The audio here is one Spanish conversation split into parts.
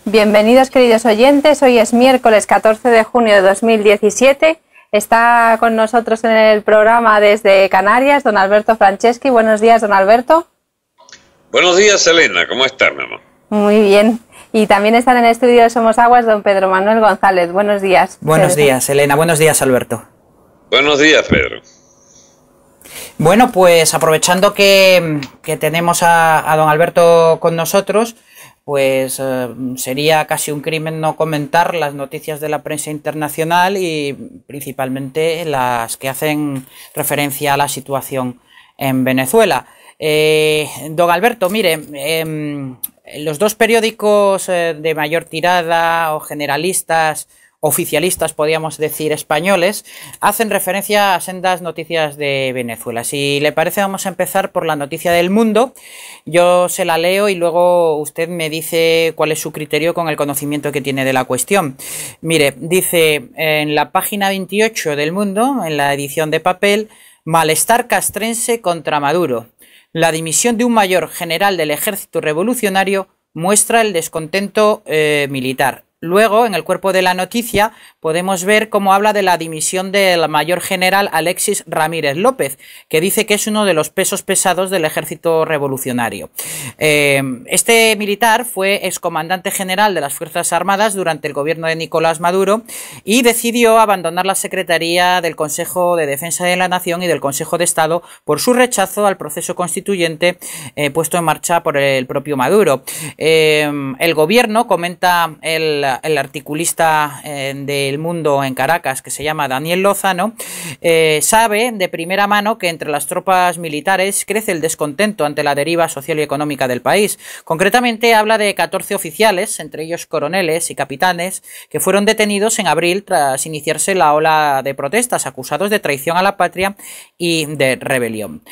Bienvenidos, queridos oyentes. Hoy es miércoles 14 de junio de 2017. Está con nosotros en el programa desde Canarias don Alberto Franceschi. Buenos días, don Alberto. Buenos días, Elena. ¿Cómo estás, mi amor? Muy bien. Y también están en el estudio de Somos Aguas don Pedro Manuel González. Buenos días. Buenos días, Elena. Buenos días, Alberto. Buenos días, Pedro. Bueno, pues aprovechando que tenemos a don Alberto con nosotros, pues sería casi un crimen no comentar las noticias de la prensa internacional y principalmente las que hacen referencia a la situación en Venezuela. Don Alberto, mire, los dos periódicos de mayor tirada o generalistas, oficialistas, podríamos decir, españoles, hacen referencia a sendas noticias de Venezuela. Si le parece, vamos a empezar por la noticia del Mundo. Yo se la leo y luego usted me dice cuál es su criterio con el conocimiento que tiene de la cuestión. Mire, dice en la página 28 del Mundo, en la edición de papel, malestar castrense contra Maduro. La dimisión de un mayor general del ejército revolucionario muestra el descontento militar. Luego, en el cuerpo de la noticia, podemos ver cómo habla de la dimisión del mayor general Alexis Ramírez López, que dice que es uno de los pesos pesados del ejército revolucionario. Este militar fue excomandante general de las Fuerzas Armadas durante el gobierno de Nicolás Maduro y decidió abandonar la Secretaría del Consejo de Defensa de la Nación y del Consejo de Estado por su rechazo al proceso constituyente puesto en marcha por el propio Maduro. El gobierno, comenta el articulista del Mundo en Caracas, que se llama Daniel Lozano, sabe de primera mano que entre las tropas militares crece el descontento ante la deriva social y económica del país. Concretamente habla de 14 oficiales, entre ellos coroneles y capitanes, que fueron detenidos en abril tras iniciarse la ola de protestas, acusados de traición a la patria y de rebelión.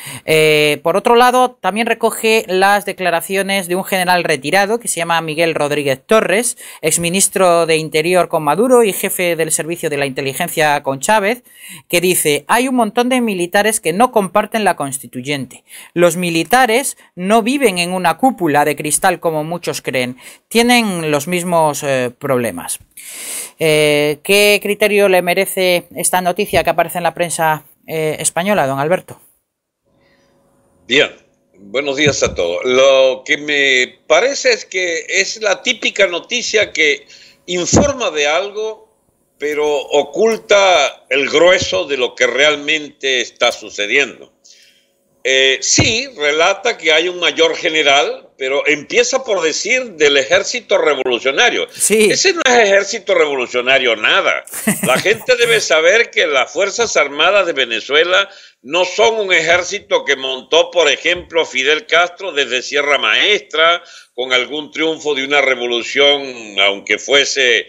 Por otro lado, también recoge las declaraciones de un general retirado que se llama Miguel Rodríguez Torres, exministro de Interior con Maduro y jefe del servicio de la inteligencia con Chávez, que dice: hay un montón de militares que no comparten la constituyente. Los militares no viven en una cúpula de cristal como muchos creen. Tienen los mismos problemas. ¿Qué criterio le merece esta noticia que aparece en la prensa española, don Alberto? Bien. Buenos días a todos. Lo que me parece es que es la típica noticia que informa de algo, pero oculta el grueso de lo que realmente está sucediendo. Sí, relata que hay un mayor general, pero empieza por decir del ejército revolucionario. Sí. Ese no es ejército revolucionario nada. La gente debe saber que las Fuerzas Armadas de Venezuela no son un ejército que montó, por ejemplo, Fidel Castro desde Sierra Maestra, con algún triunfo de una revolución, aunque fuese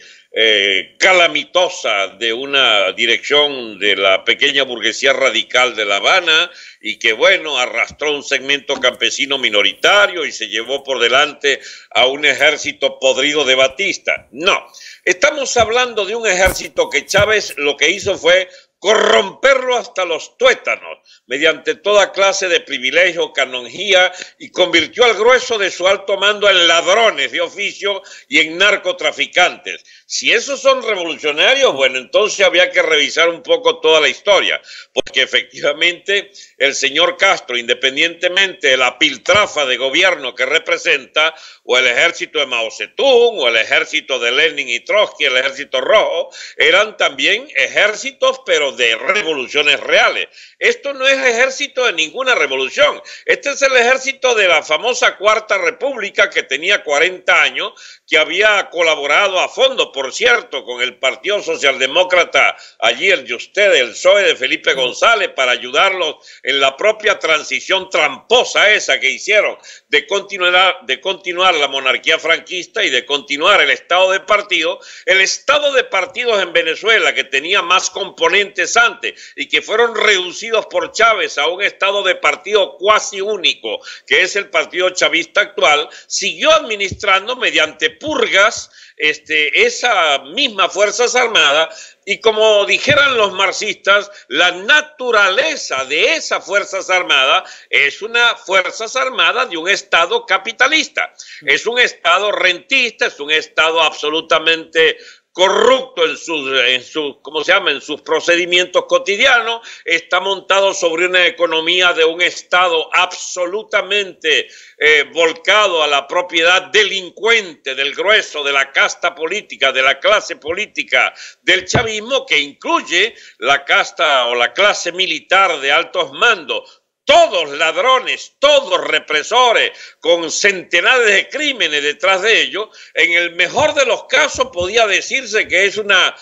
calamitosa, de una dirección de la pequeña burguesía radical de La Habana, y que, bueno, arrastró un segmento campesino minoritario y se llevó por delante a un ejército podrido de Batista. No, estamos hablando de un ejército que Chávez lo que hizo fue corromperlo hasta los tuétanos, mediante toda clase de privilegio, canonjía, y convirtió al grueso de su alto mando en ladrones de oficio y en narcotraficantes. Si esos son revolucionarios, bueno, entonces había que revisar un poco toda la historia, porque efectivamente el señor Castro, independientemente de la piltrafa de gobierno que representa, o el ejército de Mao Zedong, o el ejército de Lenin y Trotsky, el ejército rojo, eran también ejércitos, pero de revoluciones reales. Esto no es ejército de ninguna revolución. Este es el ejército de la famosa Cuarta República, que tenía 40 años, que había colaborado a fondo, por cierto, con el Partido Socialdemócrata, allí el Yusted, el PSOE de Felipe González, para ayudarlos en la propia transición tramposa esa que hicieron de continuar la monarquía franquista y de continuar el estado de partidos en Venezuela, que tenía más componentes cesantes y que fueron reducidos por Chávez a un estado de partido cuasi único, que es el partido chavista actual, siguió administrando mediante purgas esa misma Fuerzas Armadas, y como dijeran los marxistas, la naturaleza de esas Fuerzas Armadas es una Fuerzas Armadas de un Estado capitalista, es un Estado rentista, es un Estado absolutamente corrupto en sus procedimientos cotidianos, está montado sobre una economía de un Estado absolutamente volcado a la propiedad delincuente del grueso de la casta política, de la clase política del chavismo, que incluye la casta o la clase militar de altos mandos. Todos ladrones, todos represores, con centenares de crímenes detrás de ellos. En el mejor de los casos podía decirse que es una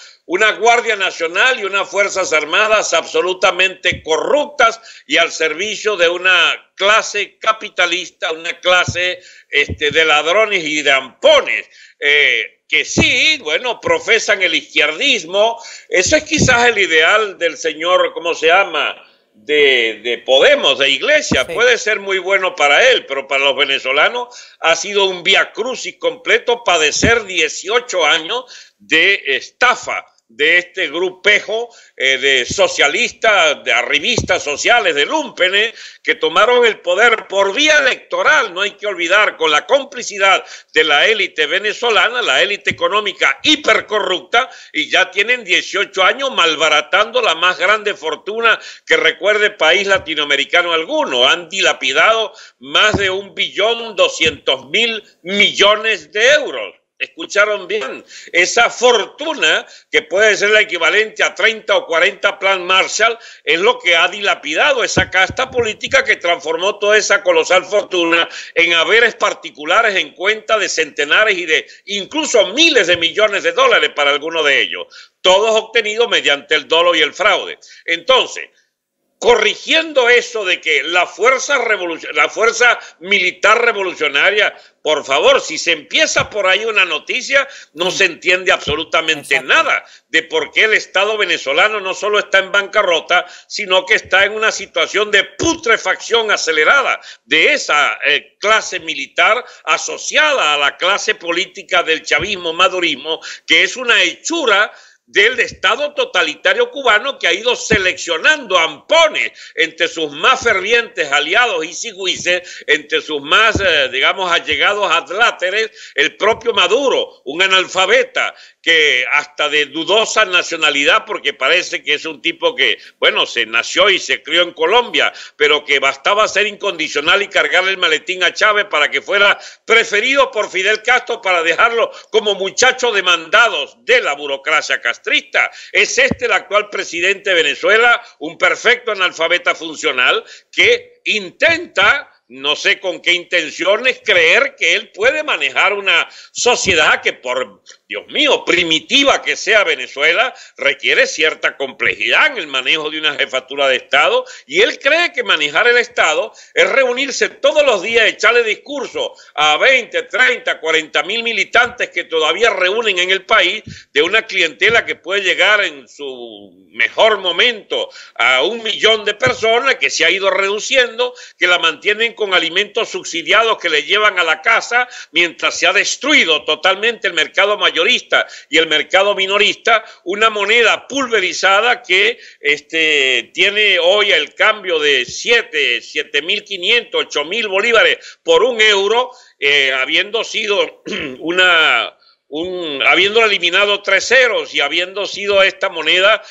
Guardia Nacional y unas Fuerzas Armadas absolutamente corruptas y al servicio de una clase capitalista, una clase de ladrones y de ampones. Que sí, bueno, profesan el izquierdismo. Eso es quizás el ideal del señor, ¿cómo se llama?, de Podemos, de Iglesia. Sí. Puede ser muy bueno para él, pero para los venezolanos ha sido un viacrucis completo padecer 18 años de estafa de este grupejo de socialistas, de arribistas sociales, de lúmpenes, que tomaron el poder por vía electoral, no hay que olvidar, con la complicidad de la élite venezolana, la élite económica hipercorrupta, y ya tienen 18 años malbaratando la más grande fortuna que recuerde país latinoamericano alguno. Han dilapidado más de 1.200.000.000.000 de euros. Escucharon bien, esa fortuna que puede ser la equivalente a 30 o 40 Plan Marshall es lo que ha dilapidado esa casta política que transformó toda esa colosal fortuna en haberes particulares en cuenta de centenares y de incluso miles de millones de dólares para algunos de ellos, todos obtenidos mediante el dolo y el fraude. Entonces, corrigiendo eso de que la fuerza militar revolucionaria, por favor, si se empieza por ahí una noticia, no se entiende absolutamente nada de por qué el Estado venezolano no solo está en bancarrota, sino que está en una situación de putrefacción acelerada de esa clase militar asociada a la clase política del chavismo madurismo, que es una hechura del Estado totalitario cubano, que ha ido seleccionando ampones entre sus más fervientes aliados y sigüices, entre sus más, digamos, allegados adláteres, el propio Maduro, un analfabeta que hasta de dudosa nacionalidad, porque parece que es un tipo que, bueno, se nació y se crió en Colombia, pero que bastaba ser incondicional y cargarle el maletín a Chávez para que fuera preferido por Fidel Castro para dejarlo como muchacho de mandados de la burocracia castrista. Es el actual presidente de Venezuela, un perfecto analfabeta funcional que intenta, no sé con qué intenciones, creer que él puede manejar una sociedad que, por Dios mío, primitiva que sea Venezuela, requiere cierta complejidad en el manejo de una jefatura de Estado, y él cree que manejar el Estado es reunirse todos los días, echarle discurso a 20, 30, 40.000 militantes que todavía reúnen en el país, de una clientela que puede llegar en su mejor momento a 1 millón de personas, que se ha ido reduciendo, que la mantienen con alimentos subsidiados que le llevan a la casa, mientras se ha destruido totalmente el mercado mayorista y el mercado minorista, una moneda pulverizada que tiene hoy el cambio de 7.500, 8.000 bolívares por 1 euro, habiendo sido habiéndolo eliminado 3 ceros y habiendo sido esta moneda,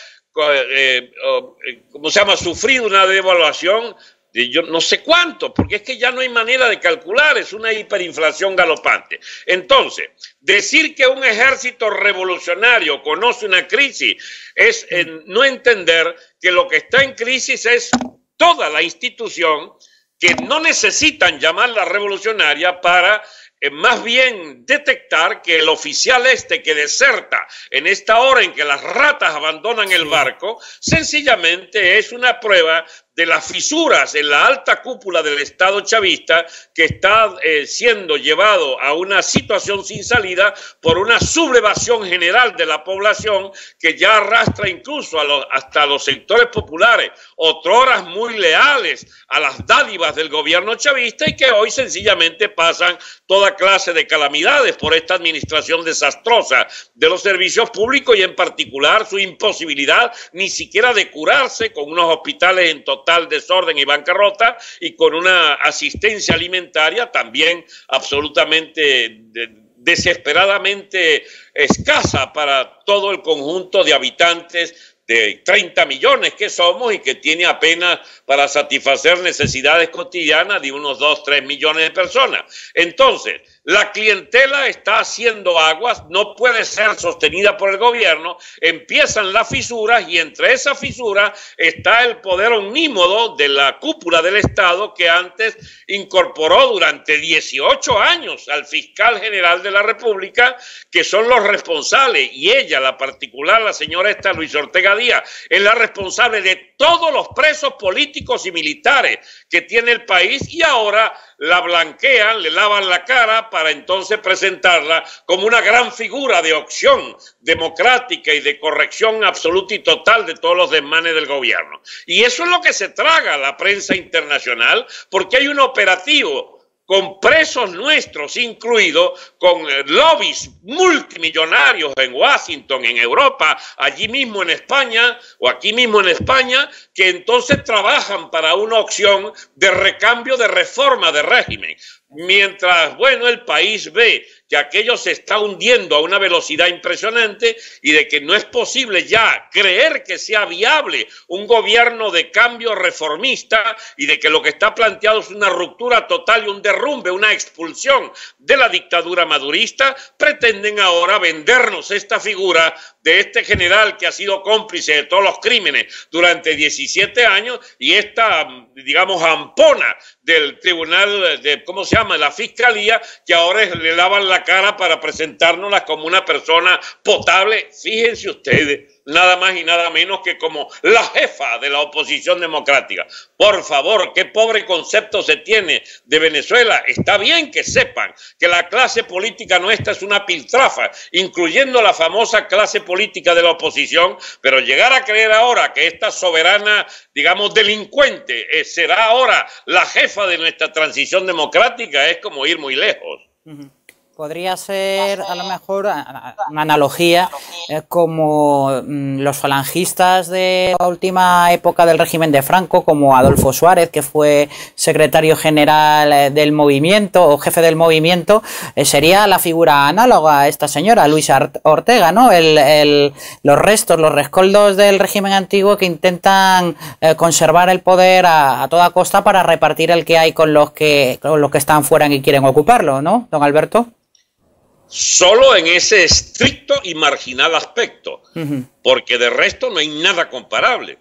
¿cómo se llama?, sufrido una devaluación de yo no sé cuánto, porque es que ya no hay manera de calcular, es una hiperinflación galopante. Entonces, decir que un ejército revolucionario conoce una crisis es no entender que lo que está en crisis es toda la institución, que no necesitan llamarla revolucionaria para más bien detectar que el oficial que deserta en esta hora en que las ratas abandonan el barco, sencillamente es una prueba de las fisuras en la alta cúpula del Estado chavista, que está siendo llevado a una situación sin salida por una sublevación general de la población que ya arrastra incluso hasta los sectores populares, otroras muy leales a las dádivas del gobierno chavista y que hoy sencillamente pasan toda clase de calamidades por esta administración desastrosa de los servicios públicos y en particular su imposibilidad ni siquiera de curarse, con unos hospitales en total desorden y bancarrota y con una asistencia alimentaria también absolutamente desesperadamente escasa para todo el conjunto de habitantes de 30 millones que somos y que tiene apenas para satisfacer necesidades cotidianas de unos 2, 3 millones de personas. Entonces, la clientela está haciendo aguas, no puede ser sostenida por el gobierno, empiezan las fisuras y entre esas fisuras está el poder omnímodo de la cúpula del Estado que antes incorporó durante 18 años al fiscal general de la República, que son los responsables, y ella, la particular, la señora esta Luis Ortega Díaz, es la responsable de todos los presos políticos y militares que tiene el país y ahora la blanquean, le lavan la cara para entonces presentarla como una gran figura de opción democrática y de corrección absoluta y total de todos los desmanes del gobierno. Y eso es lo que se traga la prensa internacional, porque hay un operativo con presos nuestros incluidos, con lobbies multimillonarios en Washington, en Europa, allí mismo en España o aquí mismo en España, que entonces trabajan para una opción de recambio, de reforma de régimen. Mientras, bueno, el país ve que aquello se está hundiendo a una velocidad impresionante y de que no es posible ya creer que sea viable un gobierno de cambio reformista y de que lo que está planteado es una ruptura total y un derrumbe, una expulsión de la dictadura madurista, pretenden ahora vendernos esta figura de este general que ha sido cómplice de todos los crímenes durante 17 años y esta, digamos, ampona del tribunal, de, ¿cómo se llama?, la fiscalía, que ahora le lavan la cara para presentárnosla como una persona potable. Fíjense ustedes, nada más y nada menos que como la jefa de la oposición democrática. Por favor, qué pobre concepto se tiene de Venezuela. Está bien que sepan que la clase política nuestra es una piltrafa, incluyendo la famosa clase política de la oposición, pero llegar a creer ahora que esta soberana, digamos, delincuente será ahora la jefa de nuestra transición democrática es como ir muy lejos. Podría ser a lo mejor una analogía como los falangistas de la última época del régimen de Franco, como Adolfo Suárez, que fue secretario general del movimiento o jefe del movimiento, sería la figura análoga a esta señora, Luisa Ortega, ¿no? Los restos, los rescoldos del régimen antiguo que intentan conservar el poder a toda costa para repartir el que hay con los que están fuera y quieren ocuparlo, ¿no, don Alberto? Solo en ese estricto y marginal aspecto, porque de resto no hay nada comparable.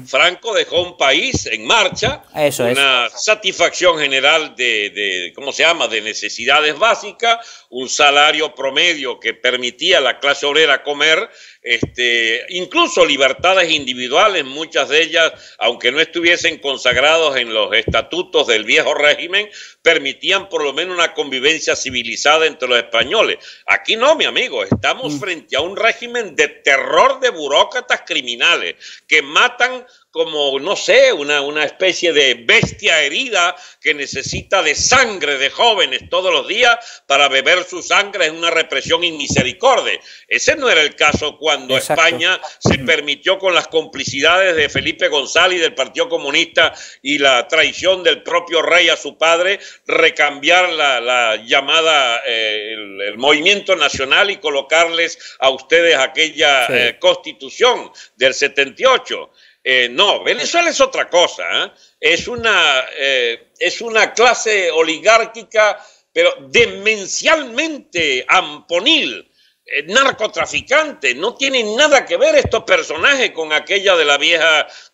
Franco dejó un país en marcha, una satisfacción general de ¿cómo se llama?, de necesidades básicas, un salario promedio que permitía a la clase obrera comer, incluso libertades individuales, muchas de ellas, aunque no estuviesen consagrados en los estatutos del viejo régimen, permitían por lo menos una convivencia civilizada entre los españoles. Aquí no, mi amigo, estamos frente a un régimen de terror de burócratas criminales que matan como, no sé, una especie de bestia herida que necesita de sangre de jóvenes todos los días para beber su sangre en una represión inmisericordia. Ese no era el caso cuando España se permitió, con las complicidades de Felipe González y del Partido Comunista y la traición del propio rey a su padre, recambiar la llamada, el movimiento nacional y colocarles a ustedes aquella constitución del 78. No, Venezuela es otra cosa, es una clase oligárquica, pero demencialmente amponil, narcotraficante. No tienen nada que ver estos personajes con aquella de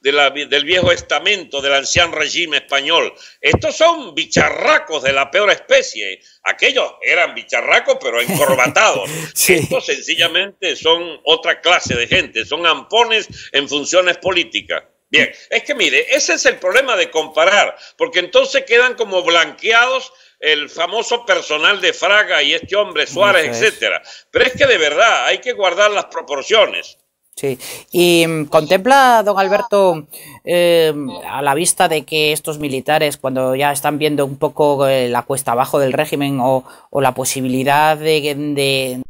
del viejo estamento, del anciano régimen español. Estos son bicharracos de la peor especie. Aquellos eran bicharracos, pero encorbatados. Estos sencillamente son otra clase de gente, son ampones en funciones políticas. Bien, es que mire, ese es el problema de comparar, porque entonces quedan como blanqueados el famoso personal de Fraga y este hombre Suárez, etcétera. Pero es que de verdad hay que guardar las proporciones. Sí, y contempla, don Alberto, a la vista de que estos militares, cuando ya están viendo un poco la cuesta abajo del régimen o la posibilidad de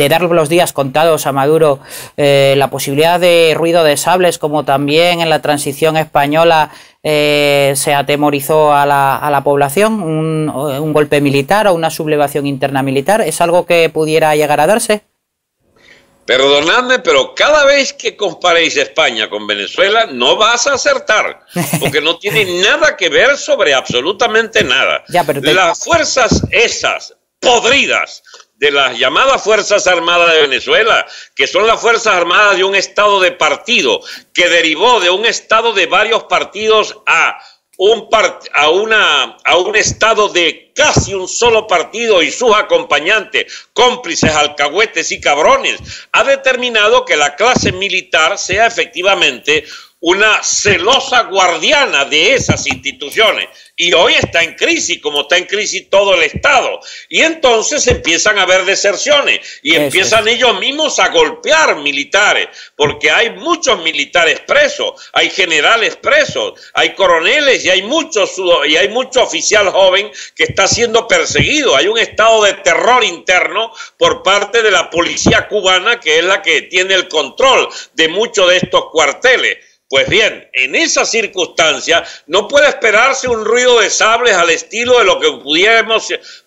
dar los días contados a Maduro, la posibilidad de ruido de sables, como también en la transición española se atemorizó a la población, un golpe militar o una sublevación interna militar, ¿es algo que pudiera llegar a darse? Perdonadme, pero cada vez que comparéis España con Venezuela no vas a acertar, porque no tiene nada que ver sobre absolutamente nada. Las fuerzas esas, podridas, de las llamadas Fuerzas Armadas de Venezuela, que son las Fuerzas Armadas de un estado de partido, que derivó de un estado de varios partidos a un estado de casi un solo partido y sus acompañantes, cómplices, alcahuetes y cabrones, ha determinado que la clase militar sea efectivamente una celosa guardiana de esas instituciones. Y hoy está en crisis, como está en crisis todo el Estado. Y entonces empiezan a haber deserciones y empiezan ellos mismos a golpear militares, porque hay muchos militares presos, hay generales presos, hay coroneles y hay mucho oficial joven que está siendo perseguido. Hay un estado de terror interno por parte de la policía cubana, que es la que tiene el control de muchos de estos cuarteles. Pues bien, en esa circunstancia no puede esperarse un ruido de sables al estilo de lo que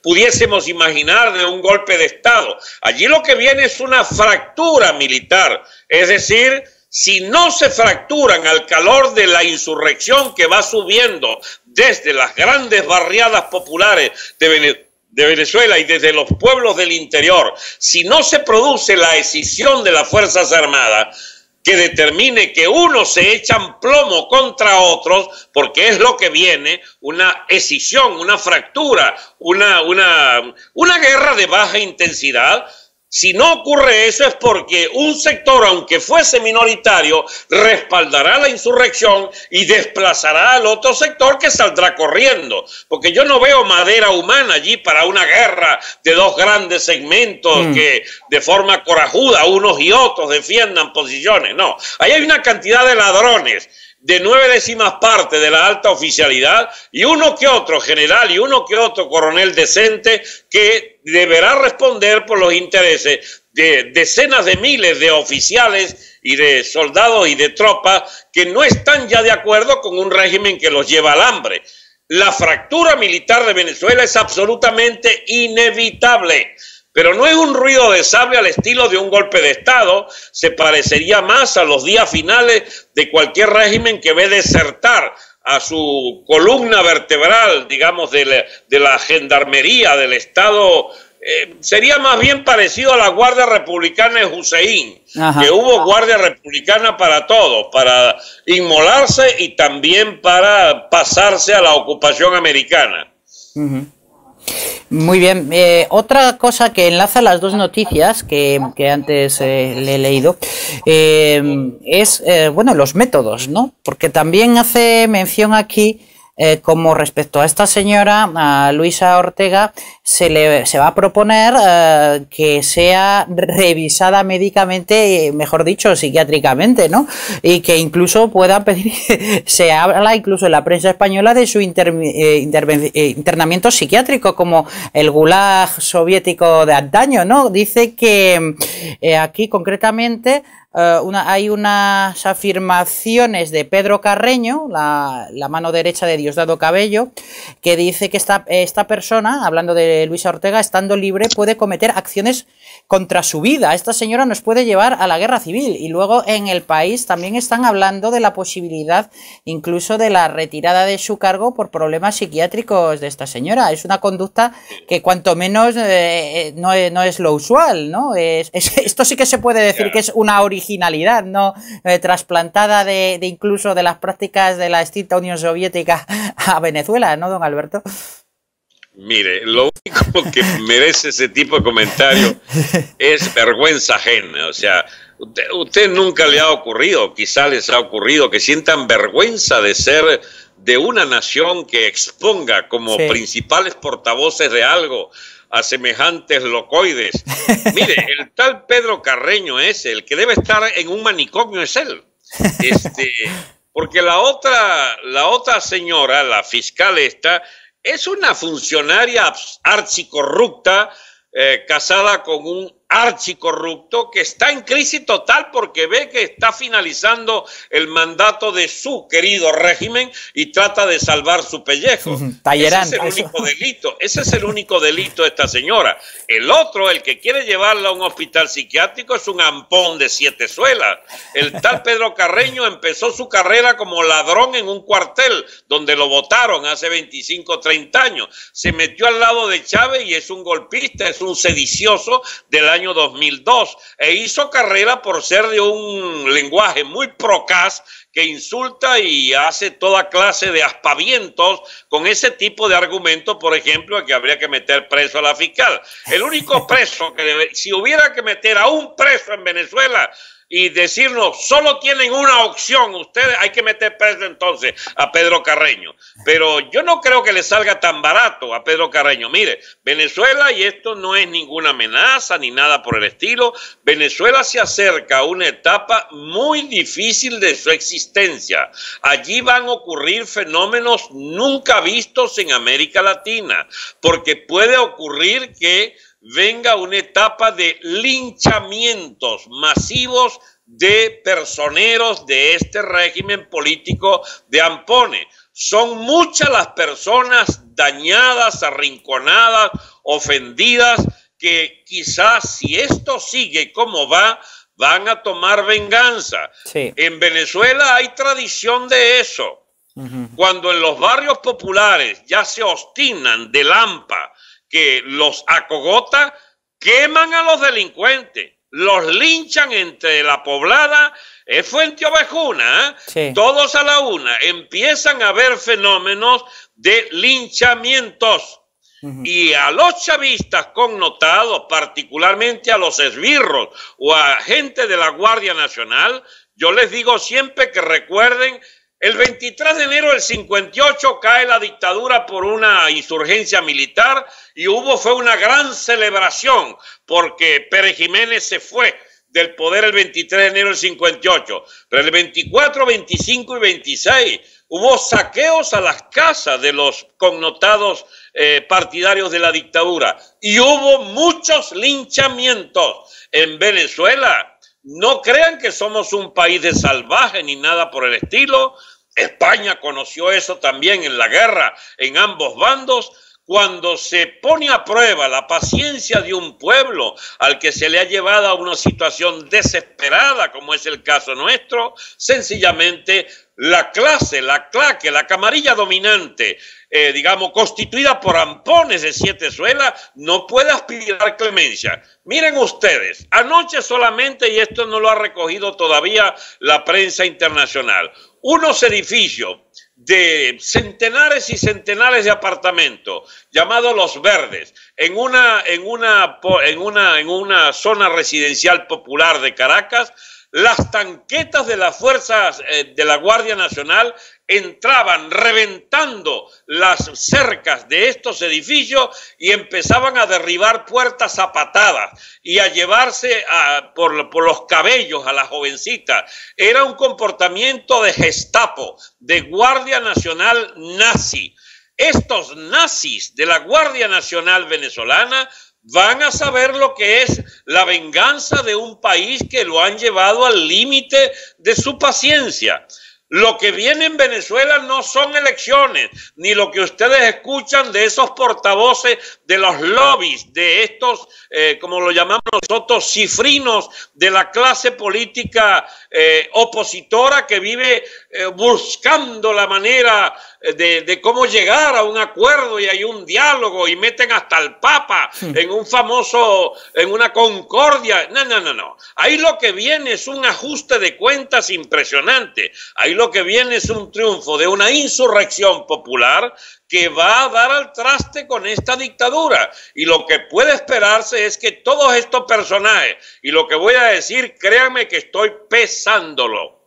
pudiésemos imaginar de un golpe de Estado. Allí lo que viene es una fractura militar, es decir, si no se fracturan al calor de la insurrección que va subiendo desde las grandes barriadas populares de Venezuela y desde los pueblos del interior, si no se produce la escisión de las Fuerzas Armadas, que determine que unos se echan plomo contra otros, porque es lo que viene, una escisión, una fractura, una guerra de baja intensidad. Si no ocurre eso es porque un sector, aunque fuese minoritario, respaldará la insurrección y desplazará al otro sector que saldrá corriendo. Porque yo no veo madera humana allí para una guerra de dos grandes segmentos que de forma corajuda unos y otros defiendan posiciones. No, ahí hay una cantidad de ladrones de 9/10 partes de la alta oficialidad y uno que otro general y uno que otro coronel decente que deberá responder por los intereses de decenas de miles de oficiales y de soldados y de tropas que no están ya de acuerdo con un régimen que los lleva al hambre. La fractura militar de Venezuela es absolutamente inevitable. Pero no es un ruido de sable al estilo de un golpe de Estado, se parecería más a los días finales de cualquier régimen que ve desertar a su columna vertebral, digamos, de la gendarmería del Estado. Sería más bien parecido a la Guardia Republicana de Hussein, que hubo Guardia Republicana para todo, para inmolarse y también para pasarse a la ocupación americana. Muy bien, otra cosa que enlaza las dos noticias que antes le he leído es, bueno, los métodos, ¿no? Porque también hace mención aquí como respecto a esta señora, a Luisa Ortega, se va a proponer que sea revisada médicamente, mejor dicho, psiquiátricamente, ¿no? Y que incluso puedan pedir, se habla incluso en la prensa española de su internamiento psiquiátrico, como el gulag soviético de antaño, ¿no? Dice que aquí concretamente hay unas afirmaciones de Pedro Carreño, la mano derecha de Diosdado Cabello, que dice que esta persona, hablando de Luisa Ortega, estando libre puede cometer acciones contra su vida. Esta señora nos puede llevar a la guerra civil. Y luego en El País también están hablando de la posibilidad incluso de la retirada de su cargo por problemas psiquiátricos de esta señora. Es una conducta que cuanto menos no es lo usual, ¿no? Esto sí que se puede decir que es una originalidad, ¿no? Trasplantada de incluso de las prácticas de la extinta Unión Soviética a Venezuela, ¿no, don Alberto? Mire, lo único que merece ese tipo de comentario es vergüenza ajena. O sea, Usted nunca le ha ocurrido, quizá les ha ocurrido, que sientan vergüenza de ser de una nación que exponga como principales portavoces de algo a semejantes locoides. Mire, el tal Pedro Carreño ese, el que debe estar en un manicomio es él. Porque la otra señora, la fiscal esta, es una funcionaria archicorrupta, casada con un archicorrupto que está en crisis total porque ve que está finalizando el mandato de su querido régimen y trata de salvar su pellejo. Ese es el único delito. Ese es el único delito de esta señora. El otro, el que quiere llevarla a un hospital psiquiátrico, es un ampón de 7 suelas. El tal Pedro Carreño empezó su carrera como ladrón en un cuartel donde lo votaron hace 25 o 30 años. Se metió al lado de Chávez y es un golpista, es un sedicioso del año 2002 e hizo carrera por ser de un lenguaje muy procaz que insulta y hace toda clase de aspavientos con ese tipo de argumentos, por ejemplo, que habría que meter preso a la fiscal. El único preso si hubiera que meter a un preso en Venezuela y decirnos, solo tienen una opción, ustedes hay que meter preso entonces a Pedro Carreño. Pero yo no creo que le salga tan barato a Pedro Carreño. Mire, Venezuela, y esto no es ninguna amenaza ni nada por el estilo, Venezuela se acerca a una etapa muy difícil de su existencia. Allí van a ocurrir fenómenos nunca vistos en América Latina, porque puede ocurrir que venga una etapa de linchamientos masivos de personeros de este régimen político de Ampone. Son muchas las personas dañadas, arrinconadas, ofendidas, que quizás si esto sigue como va, van a tomar venganza. Sí. En Venezuela hay tradición de eso. Cuando en los barrios populares ya se obstinan de Lampa, que los acogota, queman a los delincuentes, los linchan entre la poblada, es Fuente Ovejuna, sí. Todos a la una, empiezan a haber fenómenos de linchamientos. Y a los chavistas connotados, particularmente a los esbirros o a gente de la Guardia Nacional, yo les digo siempre que recuerden, el 23 de enero del 58 cae la dictadura por una insurgencia militar y fue una gran celebración porque Pérez Jiménez se fue del poder el 23 de enero del 58. Pero el 24, 25 y 26 hubo saqueos a las casas de los connotados partidarios de la dictadura y hubo muchos linchamientos en Venezuela. No crean que somos un país de salvaje ni nada por el estilo. España conoció eso también en la guerra en ambos bandos. Cuando se pone a prueba la paciencia de un pueblo al que se le ha llevado a una situación desesperada, como es el caso nuestro, sencillamente la clase, la claque, la camarilla dominante, digamos, constituida por ampones de 7 suelas, no puede aspirar clemencia. Miren ustedes, anoche solamente, y esto no lo ha recogido todavía la prensa internacional, unos edificios de centenares y centenares de apartamentos llamados Los Verdes en una zona residencial popular de Caracas. Las tanquetas de las fuerzas de la Guardia Nacional entraban reventando las cercas de estos edificios y empezaban a derribar puertas a patadas y a llevarse por los cabellos a la jovencita. Era un comportamiento de Gestapo, de Guardia Nacional nazi. Estos nazis de la Guardia Nacional venezolana van a saber lo que es la venganza de un país que lo han llevado al límite de su paciencia. Lo que viene en Venezuela no son elecciones, ni lo que ustedes escuchan de esos portavoces de los lobbies, de estos, como lo llamamos nosotros, cifrinos de la clase política opositora que vive buscando la manera de cómo llegar a un acuerdo y hay un diálogo y meten hasta el Papa en un famoso, en una concordia. No, no, no, no. Ahí lo que viene es un ajuste de cuentas impresionante. Ahí lo que viene es un triunfo de una insurrección popular que va a dar al traste con esta dictadura. Y lo que puede esperarse es que todos estos personajes, y lo que voy a decir, créanme que estoy pesándolo,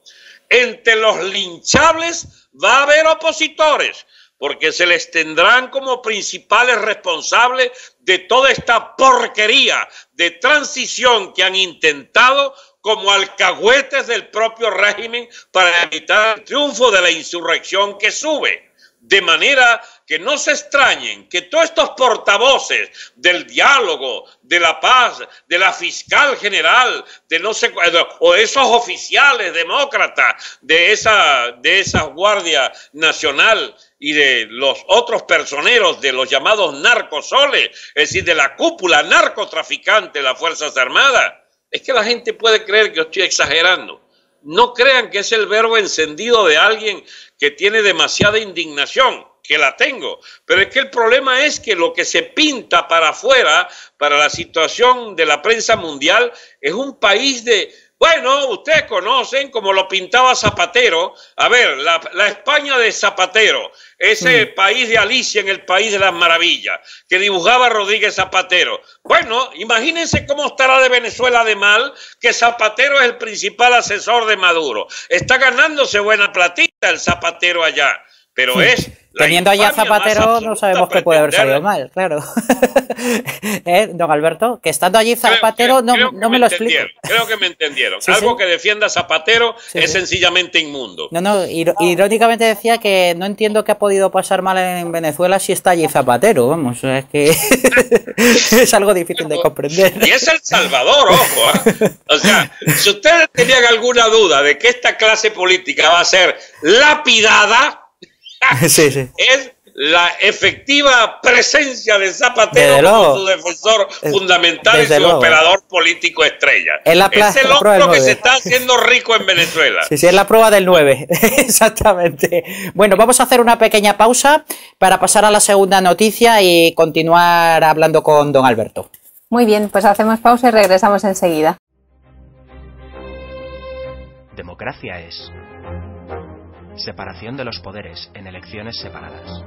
entre los linchables va a haber opositores, porque se les tendrán como principales responsables de toda esta porquería de transición que han intentado como alcahuetes del propio régimen para evitar el triunfo de la insurrección que sube. De manera que no se extrañen que todos estos portavoces del diálogo, de la paz, de la fiscal general, de no sé, o esos oficiales demócratas de esa Guardia Nacional y de los otros personeros de los llamados narcosoles, es decir, de la cúpula narcotraficante de las Fuerzas Armadas, es que la gente puede creer que yo estoy exagerando. No crean que es el verbo encendido de alguien que tiene demasiada indignación, que la tengo. Pero es que el problema es que lo que se pinta para afuera, para la situación de la prensa mundial, es un país de... Bueno, ustedes conocen como lo pintaba Zapatero. A ver, la España de Zapatero, ese país de Alicia en el País de las Maravillas, que dibujaba Rodríguez Zapatero. Bueno, imagínense cómo estará de Venezuela de mal, que Zapatero es el principal asesor de Maduro. Está ganándose buena platita el Zapatero allá, pero es... Teniendo allá Zapatero no sabemos qué puede haber salido mal, claro. Don Alberto, que estando allí Zapatero no me lo explico. Creo que me entendieron. Sí, algo que defienda a Zapatero es sencillamente inmundo. No, irónicamente decía que no entiendo qué ha podido pasar mal en Venezuela si está allí Zapatero, vamos, es que es algo difícil de comprender. Y es El Salvador, ojo. O sea, si ustedes tenían alguna duda de que esta clase política va a ser lapidada, es la efectiva presencia de Zapatero como su defensor fundamental y su operador político estrella. Es el otro que se está haciendo rico en Venezuela. Sí, es la prueba del 9, exactamente. Bueno, vamos a hacer una pequeña pausa para pasar a la segunda noticia y continuar hablando con don Alberto. Muy bien, pues hacemos pausa y regresamos enseguida. Democracia es separación de los poderes en elecciones separadas.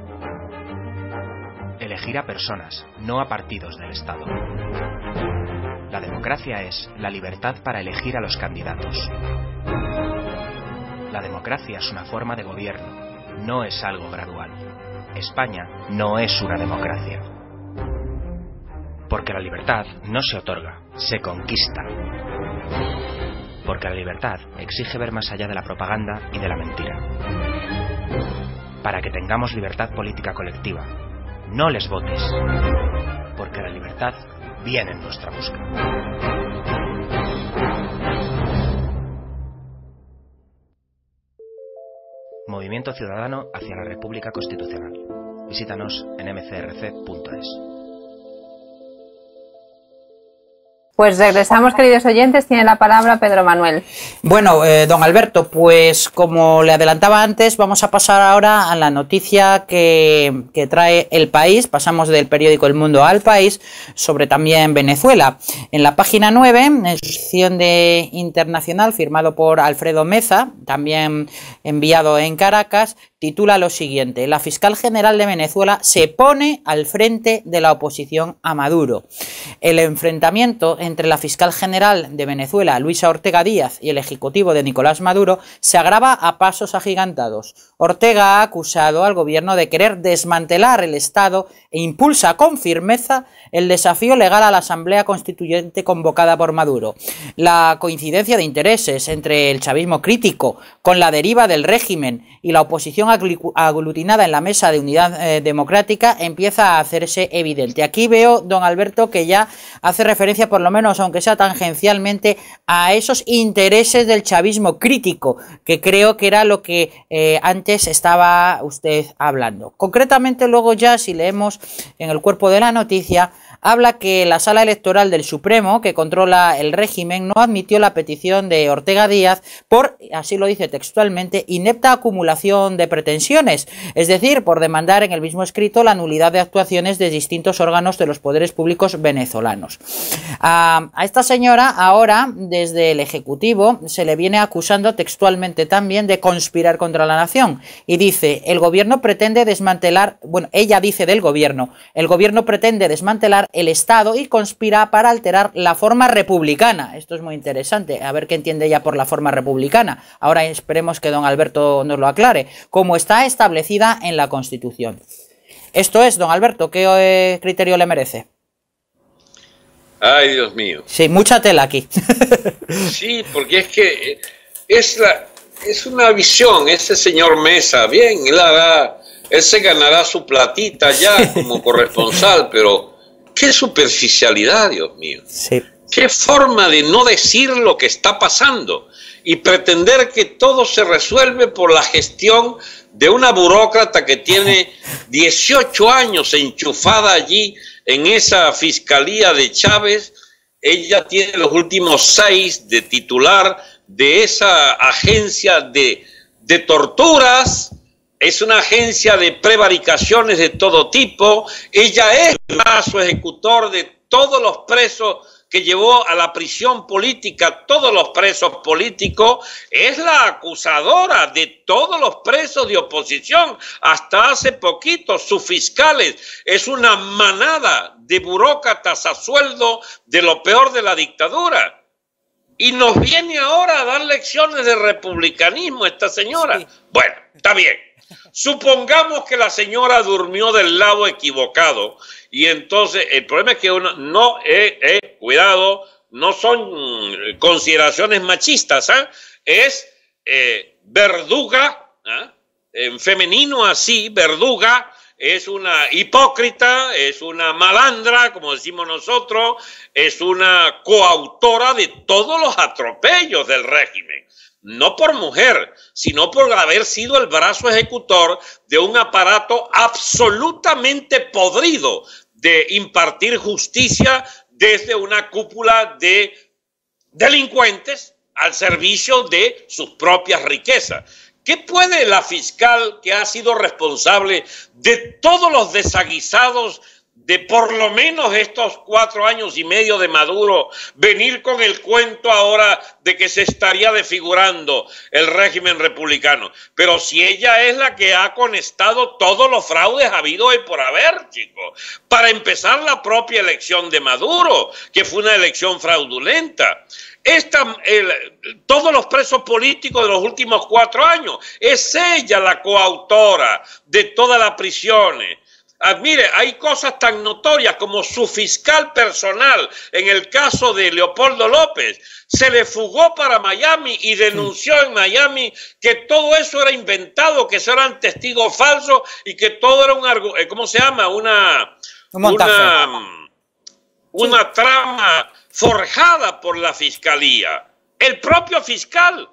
Elegir a personas, no a partidos del Estado. La democracia es la libertad para elegir a los candidatos. La democracia es una forma de gobierno, no es algo gradual. España no es una democracia. Porque la libertad no se otorga, se conquista. Porque la libertad exige ver más allá de la propaganda y de la mentira. Para que tengamos libertad política colectiva, no les votes, porque la libertad viene en nuestra busca. Movimiento Ciudadano hacia la República Constitucional. Visítanos en mcrc.es. Pues regresamos, queridos oyentes, tiene la palabra Pedro Manuel. Bueno, don Alberto, pues como le adelantaba antes, vamos a pasar ahora a la noticia que trae El País. Pasamos del periódico El Mundo al País, sobre también Venezuela. En la página 9, en sección de internacional, firmado por Alfredo Meza, también enviado en Caracas, titula lo siguiente: la fiscal general de Venezuela se pone al frente de la oposición a Maduro. El enfrentamiento entre la fiscal general de Venezuela, Luisa Ortega Díaz, y el ejecutivo de Nicolás Maduro se agrava a pasos agigantados. Ortega ha acusado al gobierno de querer desmantelar el Estado e impulsa con firmeza el desafío legal a la Asamblea Constituyente convocada por Maduro. La coincidencia de intereses entre el chavismo crítico con la deriva del régimen y la oposición aglutinada en la Mesa de Unidad Democrática empieza a hacerse evidente. Aquí veo, don Alberto, que ya hace referencia, por lo menos aunque sea tangencialmente, a esos intereses del chavismo crítico, que creo que era lo que antes estaba usted hablando. Concretamente, luego ya, si leemos en el cuerpo de la noticia, habla que la Sala Electoral del Supremo, que controla el régimen, no admitió la petición de Ortega Díaz por, así lo dice textualmente, inepta acumulación de pretensiones, es decir, por demandar en el mismo escrito la nulidad de actuaciones de distintos órganos de los poderes públicos venezolanos. A esta señora ahora, desde el Ejecutivo, se le viene acusando textualmente también de conspirar contra la nación, y dice, el gobierno pretende desmantelar, bueno, ella dice del gobierno, el gobierno pretende desmantelar el Estado y conspira para alterar la forma republicana. Esto es muy interesante, a ver qué entiende ella por la forma republicana. Ahora esperemos que don Alberto nos lo aclare, como está establecida en la Constitución. Esto es, don Alberto, ¿qué criterio le merece? Ay, Dios mío. Sí, mucha tela aquí. Sí, porque es que es una visión, ese señor Mesa, bien, él se ganará su platita ya como corresponsal, pero qué superficialidad, Dios mío. Sí. Qué forma de no decir lo que está pasando y pretender que todo se resuelve por la gestión de una burócrata que tiene 18 años enchufada allí en esa fiscalía de Chávez. Ella tiene los últimos 6 de titular de esa agencia de torturas. Es una agencia de prevaricaciones de todo tipo. Ella es el brazo ejecutor de todos los presos que llevó a la prisión política, todos los presos políticos. Es la acusadora de todos los presos de oposición. Hasta hace poquito, sus fiscales. Es una manada de burócratas a sueldo de lo peor de la dictadura. Y nos viene ahora a dar lecciones de republicanismo esta señora. Sí. Bueno, está bien. Supongamos que la señora durmió del lado equivocado y entonces el problema es que uno no, cuidado, no son consideraciones machistas, es verduga, en femenino así, verduga, es una hipócrita, es una malandra, como decimos nosotros, es una coautora de todos los atropellos del régimen. No por mujer, sino por haber sido el brazo ejecutor de un aparato absolutamente podrido de impartir justicia desde una cúpula de delincuentes al servicio de sus propias riquezas. ¿Qué puede la fiscal que ha sido responsable de todos los desaguisados de por lo menos estos 4 años y medio de Maduro venir con el cuento ahora de que se estaría desfigurando el régimen republicano? Pero si ella es la que ha conestado todos los fraudes habidos y por haber, chicos. Para empezar, la propia elección de Maduro, que fue una elección fraudulenta. Todos los presos políticos de los últimos 4 años, es ella la coautora de todas las prisiones. Mire, hay cosas tan notorias como su fiscal personal, en el caso de Leopoldo López, se le fugó para Miami y denunció en Miami que todo eso era inventado, que eso eran testigos falsos y que todo era ¿cómo se llama? Una trama forjada por la fiscalía. El propio fiscal,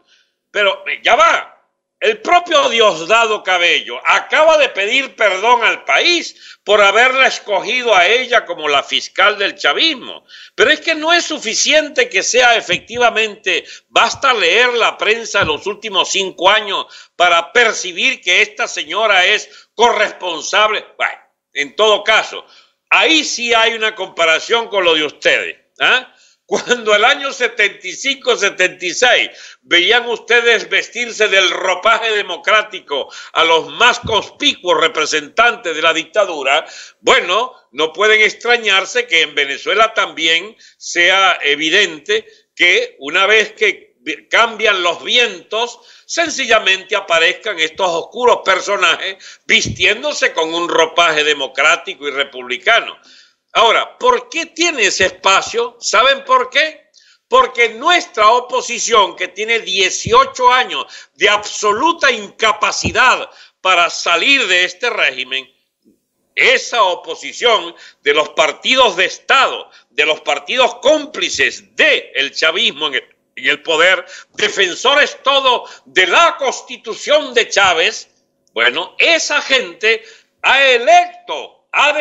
pero ya va. El propio Diosdado Cabello acaba de pedir perdón al país por haberla escogido a ella como la fiscal del chavismo. Pero es que no es suficiente que sea efectivamente, basta leer la prensa de los últimos 5 años para percibir que esta señora es corresponsable. Bueno, en todo caso, ahí sí hay una comparación con lo de ustedes, Cuando el año 75-76 veían ustedes vestirse del ropaje democrático a los más conspicuos representantes de la dictadura, bueno, no pueden extrañarse que en Venezuela también sea evidente que una vez que cambian los vientos, sencillamente aparezcan estos oscuros personajes vistiéndose con un ropaje democrático y republicano. Ahora, ¿por qué tiene ese espacio? ¿Saben por qué? Porque nuestra oposición, que tiene 18 años de absoluta incapacidad para salir de este régimen, esa oposición de los partidos de Estado, de los partidos cómplices del chavismo en el poder, defensores todos de la Constitución de Chávez, bueno, esa gente ha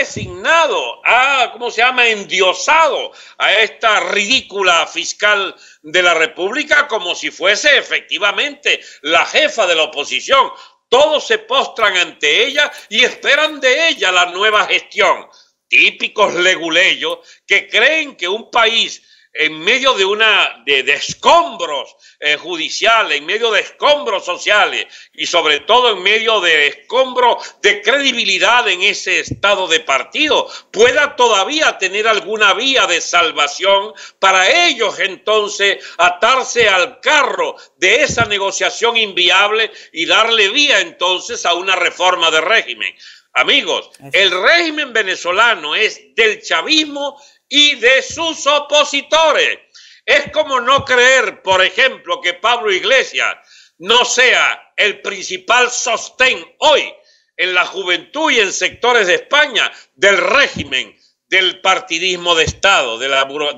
designado, ha, ¿cómo se llama?, endiosado a esta ridícula fiscal de la República como si fuese efectivamente la jefa de la oposición. Todos se postran ante ella y esperan de ella la nueva gestión. Típicos leguleyos que creen que un país en medio de escombros judiciales, en medio de escombros sociales y sobre todo en medio de escombros de credibilidad en ese estado de partido, pueda todavía tener alguna vía de salvación para ellos entonces atarse al carro de esa negociación inviable y darle vía entonces a una reforma de régimen. Amigos, el régimen venezolano es del chavismo y de sus opositores. Es como no creer, por ejemplo, que Pablo Iglesias no sea el principal sostén hoy en la juventud y en sectores de España del régimen, del partidismo de Estado, de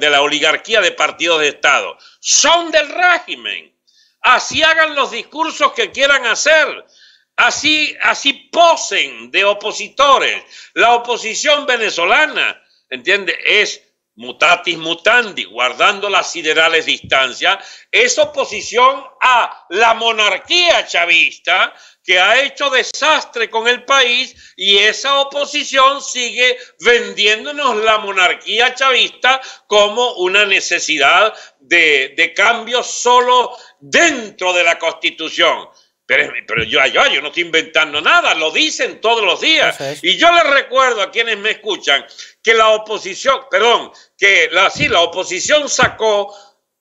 la oligarquía de partidos de Estado. Son del régimen. Así hagan los discursos que quieran hacer. Así posen de opositores. La oposición venezolana, ¿entiende?, es mutatis mutandis, guardando las siderales distancias, es oposición a la monarquía chavista que ha hecho desastre con el país, y esa oposición sigue vendiéndonos la monarquía chavista como una necesidad de cambio solo dentro de la Constitución. Pero yo no estoy inventando nada, lo dicen todos los días. Y yo les recuerdo a quienes me escuchan que la oposición, la oposición sacó,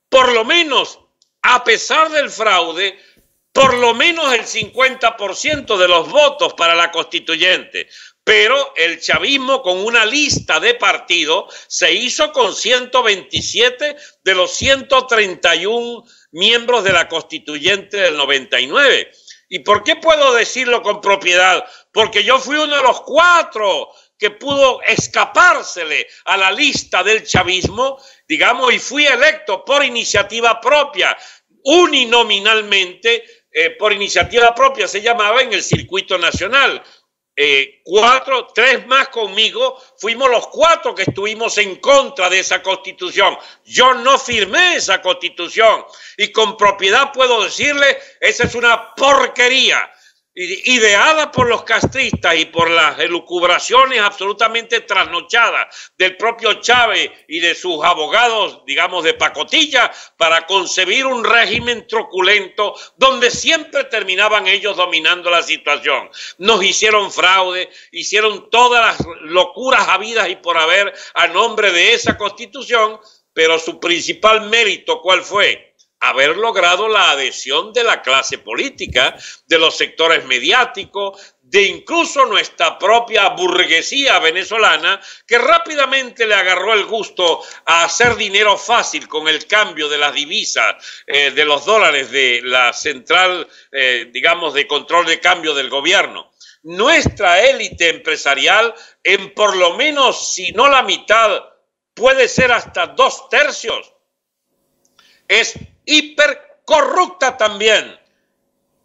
por lo menos, a pesar del fraude, por lo menos el 50% de los votos para la constituyente. Pero el chavismo, con una lista de partidos, se hizo con 127 de los 131 miembros de la constituyente del 99. ¿Y por qué puedo decirlo con propiedad? Porque yo fui uno de los 4 que pudo escapársele a la lista del chavismo, digamos, y fui electo por iniciativa propia, uninominalmente, por iniciativa propia se llamaba, en el circuito nacional. 3 más conmigo, fuimos los 4 que estuvimos en contra de esa constitución. Yo no firmé esa constitución y con propiedad puedo decirle, esa es una porquería, ideada por los castristas y por las elucubraciones absolutamente trasnochadas del propio Chávez y de sus abogados, digamos, de pacotilla, para concebir un régimen truculento donde siempre terminaban ellos dominando la situación. Nos hicieron fraude, hicieron todas las locuras habidas y por haber a nombre de esa Constitución, pero su principal mérito, ¿cuál fue? Haber logrado la adhesión de la clase política, de los sectores mediáticos, de incluso nuestra propia burguesía venezolana, que rápidamente le agarró el gusto a hacer dinero fácil con el cambio de las divisas, de los dólares de la central, digamos, de control de cambio del gobierno. Nuestra élite empresarial, en por lo menos, si no la mitad, puede ser hasta 2/3, es hipercorrupta también.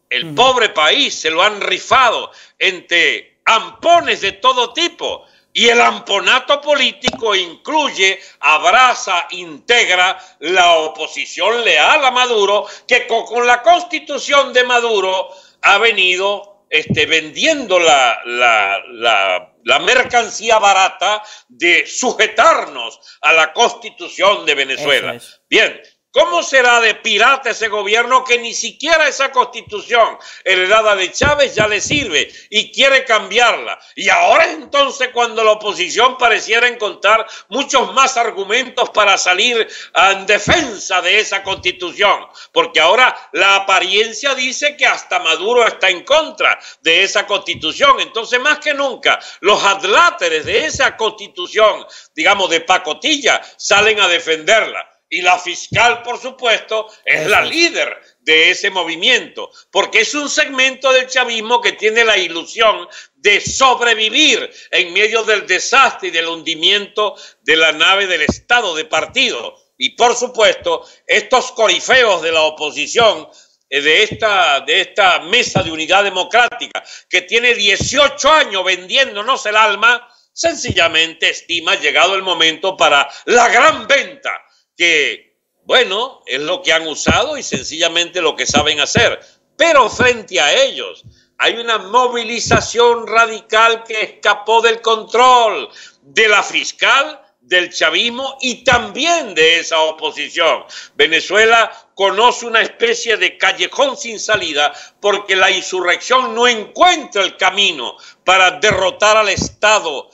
El pobre país se lo han rifado entre ampones de todo tipo, y el amponato político incluye, abraza, integra la oposición leal a Maduro, que con la constitución de Maduro ha venido vendiendo la mercancía barata de sujetarnos a la constitución de Venezuela. Bien. ¿Cómo será de pirata ese gobierno que ni siquiera esa constitución heredada de Chávez ya le sirve y quiere cambiarla? Y ahora es entonces cuando la oposición pareciera encontrar muchos más argumentos para salir en defensa de esa constitución, porque ahora la apariencia dice que hasta Maduro está en contra de esa constitución. Entonces, más que nunca, los adláteres de esa constitución, digamos, de pacotilla, salen a defenderla. Y la fiscal, por supuesto, es la líder de ese movimiento, porque es un segmento del chavismo que tiene la ilusión de sobrevivir en medio del desastre y del hundimiento de la nave del Estado de partido. Y, por supuesto, estos corifeos de la oposición, de esta mesa de unidad democrática, que tiene 18 años vendiéndonos el alma, sencillamente estima llegado el momento para la gran venta, que, bueno, es lo que han usado y sencillamente lo que saben hacer. Pero frente a ellos hay una movilización radical que escapó del control de la fiscal, del chavismo y también de esa oposición. Venezuela conoce una especie de callejón sin salida porque la insurrección no encuentra el camino para derrotar al Estado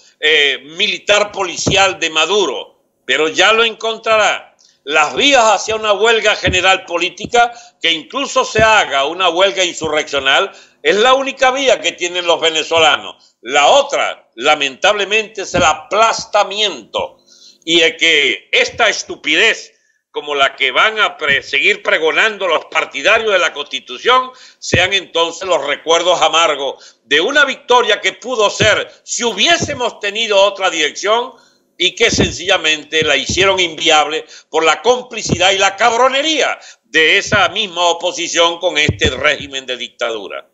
militar policial de Maduro, pero ya lo encontrará. Las vías hacia una huelga general política, que incluso se haga una huelga insurreccional, es la única vía que tienen los venezolanos. La otra, lamentablemente, es el aplastamiento. Y es que esta estupidez, como la que van a seguir pregonando los partidarios de la Constitución, sean entonces los recuerdos amargos de una victoria que pudo ser si hubiésemos tenido otra dirección y que sencillamente la hicieron inviable por la complicidad y la cabronería de esa misma oposición con este régimen de dictadura.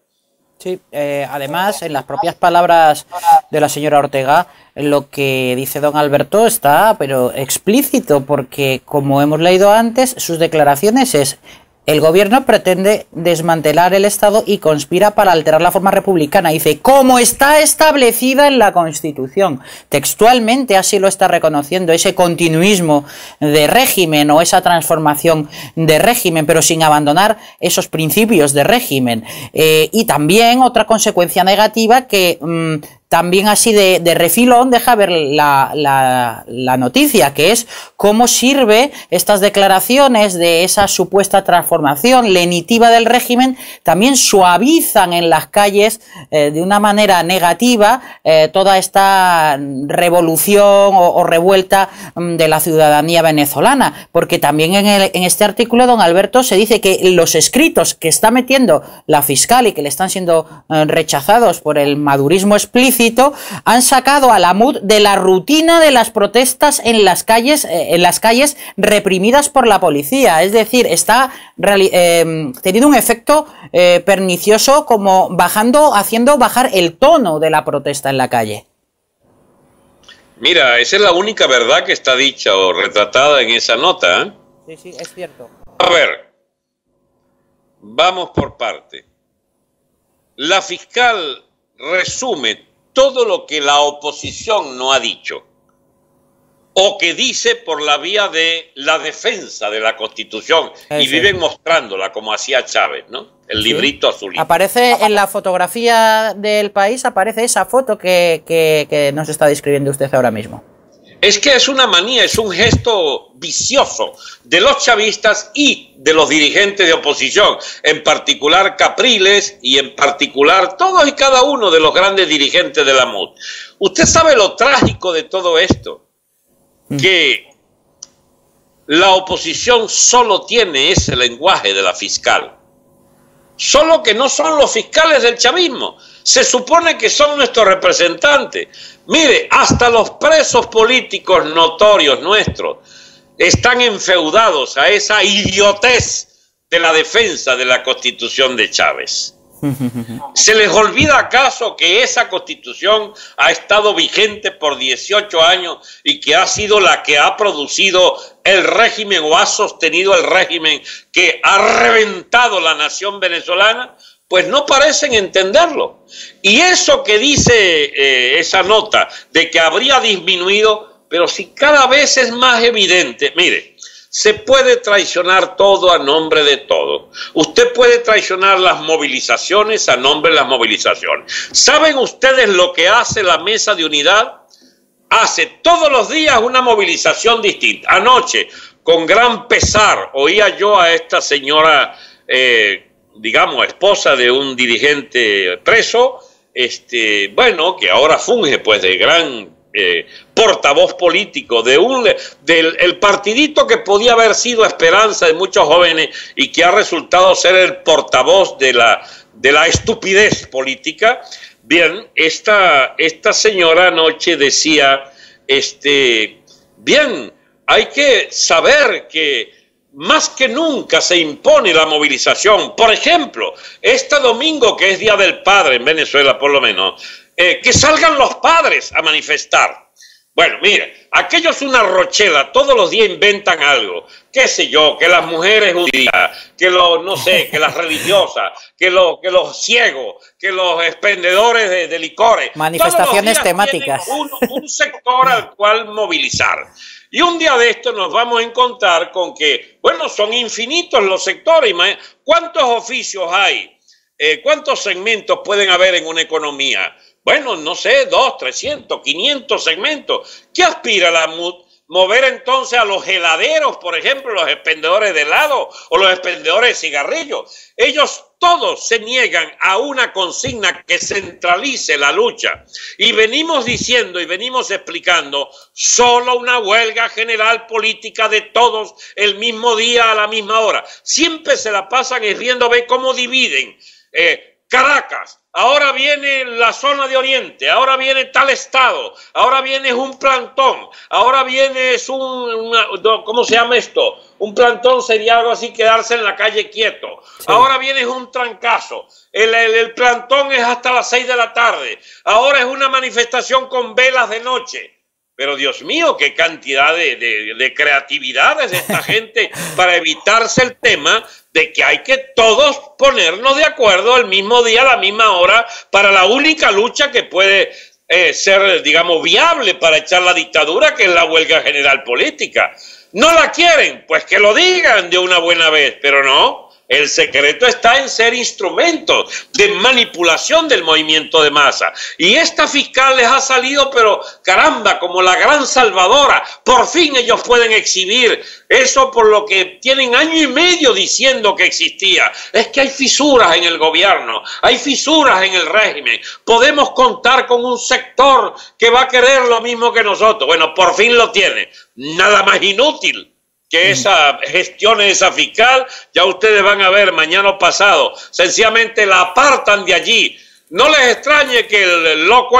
Sí, además, en las propias palabras de la señora Ortega, lo que dice don Alberto está, pero explícito, porque como hemos leído antes, sus declaraciones es: el gobierno pretende desmantelar el Estado y conspira para alterar la forma republicana. Dice, como está establecida en la Constitución. Textualmente así lo está reconociendo, ese continuismo de régimen o esa transformación de régimen, pero sin abandonar esos principios de régimen. Y también otra consecuencia negativa que también así de refilón deja ver la noticia, que es cómo sirve estas declaraciones de esa supuesta transformación lenitiva del régimen, también suavizan en las calles de una manera negativa toda esta revolución o revuelta de la ciudadanía venezolana, porque también en este artículo, don Alberto, se dice que los escritos que está metiendo la fiscal y que le están siendo rechazados por el madurismo explícito han sacado a la MUD de la rutina de las protestas en las calles reprimidas por la policía. Es decir, está teniendo un efecto pernicioso, como haciendo bajar el tono de la protesta en la calle. Mira, esa es la única verdad que está dicha o retratada en esa nota, ¿eh? Sí, sí, es cierto. A ver, vamos por parte. La fiscal resume todo lo que la oposición no ha dicho o que dice por la vía de la defensa de la Constitución y viven mostrándola como hacía Chávez, ¿no? El librito azulito. Aparece en la fotografía del País, aparece esa foto que nos está describiendo usted ahora mismo. Es que es una manía, es un gesto vicioso de los chavistas y de los dirigentes de oposición, en particular Capriles y en particular todos y cada uno de los grandes dirigentes de la MUD. Usted sabe lo trágico de todo esto, que la oposición solo tiene ese lenguaje de la fiscal, solo que no son los fiscales del chavismo, se supone que son nuestros representantes. Mire, hasta los presos políticos notorios nuestros están enfeudados a esa idiotez de la defensa de la Constitución de Chávez. ¿Se les olvida acaso que esa Constitución ha estado vigente por 18 años y que ha sido la que ha producido el régimen o ha sostenido el régimen que ha reventado la nación venezolana? Pues no parecen entenderlo. Y eso que dice esa nota de que habría disminuido, pero si cada vez es más evidente, mire, se puede traicionar todo a nombre de todo. Usted puede traicionar las movilizaciones a nombre de las movilizaciones. ¿Saben ustedes lo que hace la Mesa de Unidad? Hace todos los días una movilización distinta. Anoche, con gran pesar, oía yo a esta señora, digamos, esposa de un dirigente preso, bueno, que ahora funge pues de gran portavoz político del partidito que podía haber sido esperanza de muchos jóvenes y que ha resultado ser el portavoz de la estupidez política. Bien, esta señora anoche decía, bien, hay que saber que más que nunca se impone la movilización. Por ejemplo, este domingo, que es Día del Padre en Venezuela por lo menos, que salgan los padres a manifestar. Bueno, mira, aquello es una rochela, todos los días inventan algo, qué sé yo, que las mujeres judías, que los, no sé, que las religiosas, que los ciegos, que los expendedores de licores. Manifestaciones temáticas. Un sector al cual movilizar. Y un día de esto nos vamos a encontrar con que, bueno, son infinitos los sectores. ¿Cuántos oficios hay? ¿Cuántos segmentos pueden haber en una economía? Bueno, no sé, 200, 300, 500 segmentos. ¿Qué aspira la MUD? Mover entonces a los heladeros, por ejemplo, los expendedores de helado o los expendedores de cigarrillos. Ellos todos se niegan a una consigna que centralice la lucha. Y venimos diciendo y venimos explicando, solo una huelga general política de todos el mismo día a la misma hora. Siempre se la pasan viendo, ve cómo dividen. Caracas, ahora viene la zona de Oriente, ahora viene tal estado, ahora viene un plantón, ahora viene ¿cómo se llama esto? Un plantón sería algo así, quedarse en la calle quieto. Sí. Ahora viene un trancazo, el plantón es hasta las 6 de la tarde, ahora es una manifestación con velas de noche. Pero Dios mío, qué cantidad de creatividad es de esta gente para evitarse el tema de que hay que todos ponernos de acuerdo el mismo día, a la misma hora, para la única lucha que puede ser, digamos, viable para echar la dictadura, que es la huelga general política. ¿No la quieren? Pues que lo digan de una buena vez, pero no. El secreto está en ser instrumentos de manipulación del movimiento de masa. Y esta fiscal les ha salido, pero caramba, como la gran salvadora. Por fin ellos pueden exhibir eso por lo que tienen año y medio diciendo que existía. Es que hay fisuras en el gobierno, hay fisuras en el régimen. Podemos contar con un sector que va a querer lo mismo que nosotros. Bueno, por fin lo tiene. Nada más inútil que esa gestión de esa fiscal, ya ustedes van a ver mañana o pasado, sencillamente la apartan de allí. No les extrañe que el loco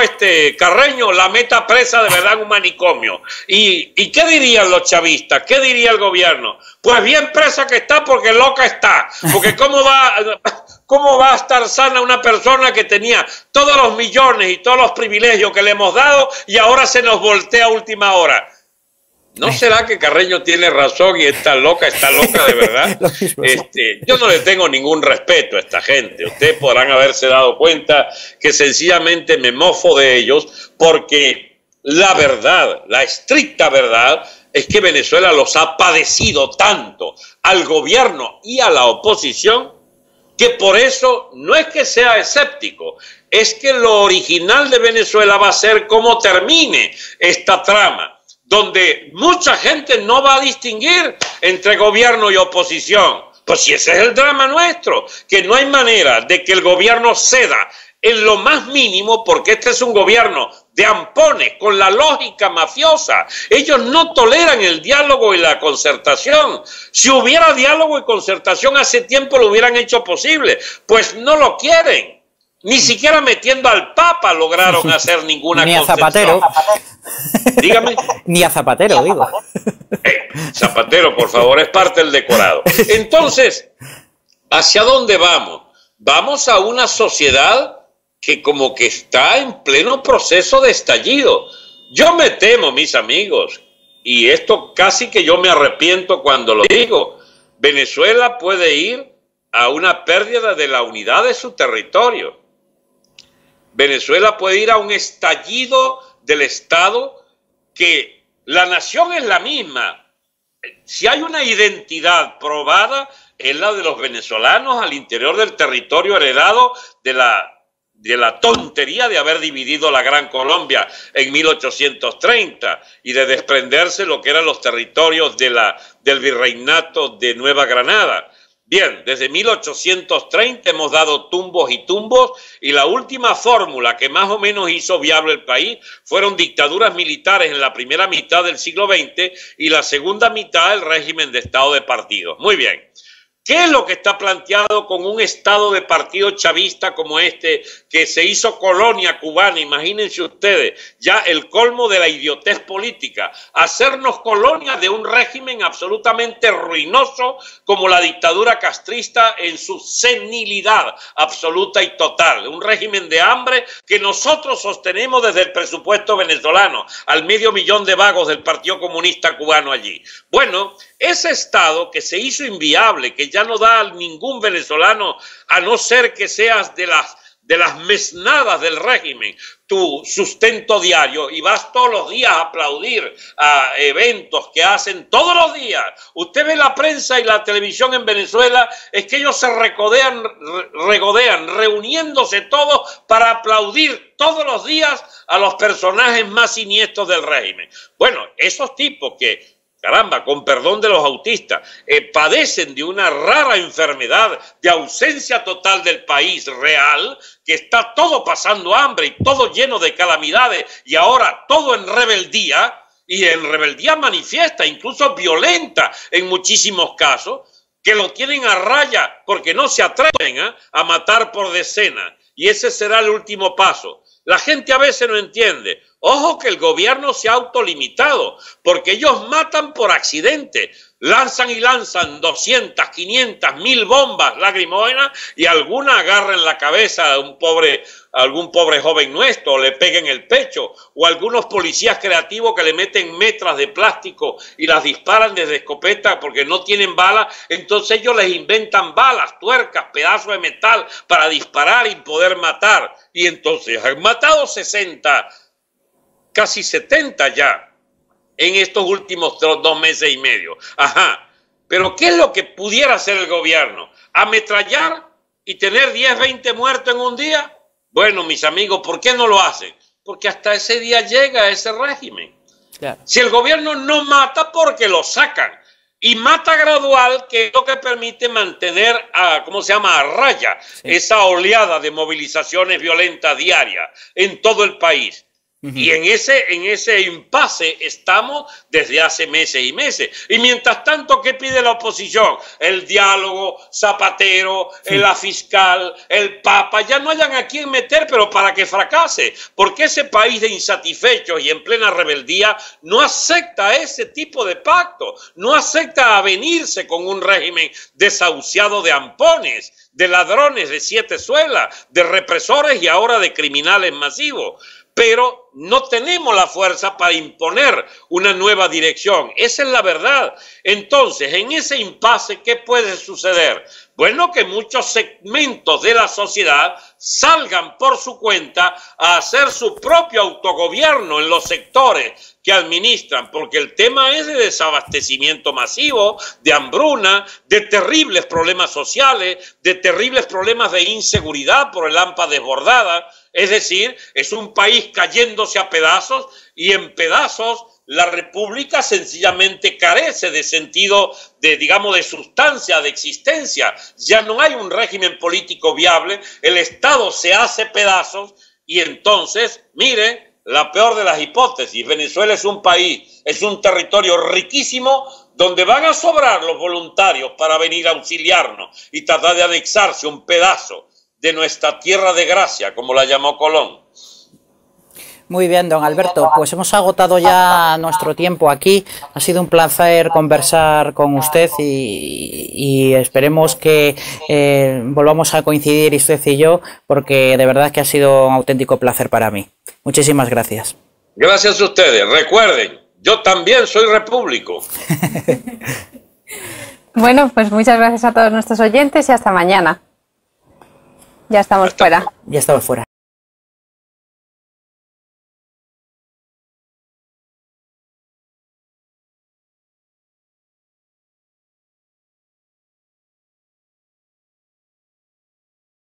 Carreño la meta presa de verdad en un manicomio. ¿Y qué dirían los chavistas? ¿Qué diría el gobierno? Pues bien presa que está porque loca está. Porque ¿cómo va a estar sana una persona que tenía todos los millones y todos los privilegios que le hemos dado y ahora se nos voltea a última hora? ¿No será que Carreño tiene razón y está loca de verdad? Yo no le tengo ningún respeto a esta gente. Ustedes podrán haberse dado cuenta que sencillamente me mofo de ellos porque la verdad, la estricta verdad, es que Venezuela los ha padecido tanto al gobierno y a la oposición que por eso no es que sea escéptico, es que lo original de Venezuela va a ser cómo termine esta trama, donde mucha gente no va a distinguir entre gobierno y oposición. Pues si ese es el drama nuestro, que no hay manera de que el gobierno ceda en lo más mínimo, porque este es un gobierno de ampones, con la lógica mafiosa. Ellos no toleran el diálogo y la concertación. Si hubiera diálogo y concertación, hace tiempo lo hubieran hecho posible. Pues no lo quieren. Ni siquiera metiendo al Papa lograron hacer ninguna concesión. Ni a Zapatero. Dígame. Ni a Zapatero, digo. Zapatero, por favor, es parte del decorado. Entonces, ¿hacia dónde vamos? Vamos a una sociedad que como que está en pleno proceso de estallido. Yo me temo, mis amigos, y esto casi que yo me arrepiento cuando lo digo, Venezuela puede ir a una pérdida de la unidad de su territorio. Venezuela puede ir a un estallido del Estado, que la nación es la misma. Si hay una identidad probada, es la de los venezolanos al interior del territorio heredado de la tontería de haber dividido la Gran Colombia en 1830 y de desprenderse lo que eran los territorios del virreinato de Nueva Granada. Bien, desde 1830 hemos dado tumbos y tumbos y la última fórmula que más o menos hizo viable el país fueron dictaduras militares en la primera mitad del siglo XX y la segunda mitad el régimen de Estado de partidos. Muy bien, ¿Qué es lo que está planteado con un estado de partido chavista como este, que se hizo colonia cubana? Imagínense ustedes, ya el colmo de la idiotez política, hacernos colonia de un régimen absolutamente ruinoso como la dictadura castrista en su senilidad absoluta y total, un régimen de hambre que nosotros sostenemos desde el presupuesto venezolano, al 500.000 de vagos del Partido Comunista Cubano allí. Bueno, ese estado que se hizo inviable, que ya no da a ningún venezolano, a no ser que seas de las mesnadas del régimen, tu sustento diario, y vas todos los días a aplaudir a eventos que hacen todos los días. Usted ve la prensa y la televisión en Venezuela, es que ellos se regodean, reuniéndose todos para aplaudir todos los días a los personajes más siniestros del régimen. Bueno, esos tipos que, caramba, con perdón de los autistas, padecen de una rara enfermedad de ausencia total del país real, que está todo pasando hambre y todo lleno de calamidades y ahora todo en rebeldía, y en rebeldía manifiesta, incluso violenta en muchísimos casos, que lo tienen a raya porque no se atreven a matar por decenas. Y ese será el último paso. La gente a veces no entiende. Ojo que el gobierno se ha autolimitado, porque ellos matan por accidente. Lanzan y lanzan 200, 500, 1000 bombas lacrimógenas y alguna agarra en la cabeza a algún pobre joven nuestro, o le pega en el pecho, o algunos policías creativos que le meten metras de plástico y las disparan desde escopeta porque no tienen balas, entonces ellos les inventan balas, tuercas, pedazos de metal para disparar y poder matar. Y entonces han matado 60, casi 70 ya, en estos últimos 2 meses y medio. Ajá, pero ¿qué es lo que pudiera hacer el gobierno? ¿Ametrallar y tener 10, 20 muertos en un día? Bueno, mis amigos, ¿por qué no lo hacen? Porque hasta ese día llega ese régimen. Claro. Si el gobierno no mata, porque lo sacan. Y mata gradual, que es lo que permite mantener a raya esa oleada de movilizaciones violentas diarias en todo el país. Y en ese impasse estamos desde hace meses y meses. Y mientras tanto, ¿qué pide la oposición? El diálogo, Zapatero, la fiscal, el Papa, ya no hayan a quién meter, pero para que fracase. Porque ese país de insatisfechos y en plena rebeldía no acepta ese tipo de pacto, no acepta avenirse con un régimen desahuciado de ampones, de ladrones de 7 suelas, de represores y ahora de criminales masivos. Pero no tenemos la fuerza para imponer una nueva dirección. Esa es la verdad. Entonces, en ese impasse, ¿qué puede suceder? Bueno, que muchos segmentos de la sociedad salgan por su cuenta a hacer su propio autogobierno en los sectores que administran, porque el tema es de desabastecimiento masivo, de hambruna, de terribles problemas sociales, de terribles problemas de inseguridad por el hampa desbordada. Es decir, es un país cayéndose a pedazos, y en pedazos la república sencillamente carece de sentido, de sustancia, de existencia. Ya no hay un régimen político viable, el Estado se hace pedazos y entonces, mire, la peor de las hipótesis, Venezuela es un país, es un territorio riquísimo donde van a sobrar los voluntarios para venir a auxiliarnos y tratar de anexarse un pedazo de nuestra tierra de gracia, como la llamó Colón. Muy bien, don Alberto, pues hemos agotado ya nuestro tiempo aquí. Ha sido un placer conversar con usted y esperemos que volvamos a coincidir usted y yo, porque de verdad que ha sido un auténtico placer para mí. Muchísimas gracias. Gracias a ustedes. Recuerden, yo también soy repúblico. Bueno, pues muchas gracias a todos nuestros oyentes y hasta mañana. Ya estamos fuera. Ya estamos fuera.